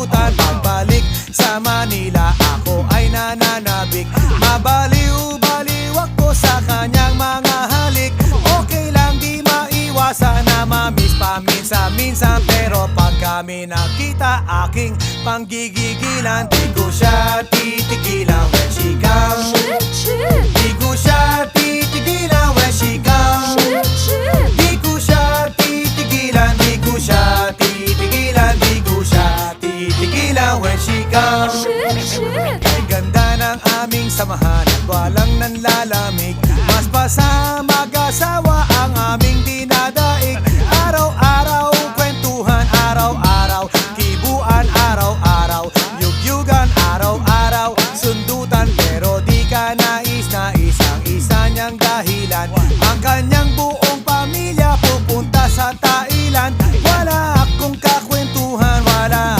nakalimutan. Pagbalik sa Manila, ako ay nananabik. Mabaliw-baliw ako sa kanyang mga halik. Okay lang, di maiwasan na mamiss paminsan-minsan. Pero pag kami nakita, aking panggigigilan. Di ko siya titigilan when she comes. Di ko siya titigilan when she comes. Di ko siya titigilan, di ko siya titigilan, di ko siya titigilan when she comes. Kay ganda ng aming samahan at walang nanlalamig. Mas pa sa mag-asawa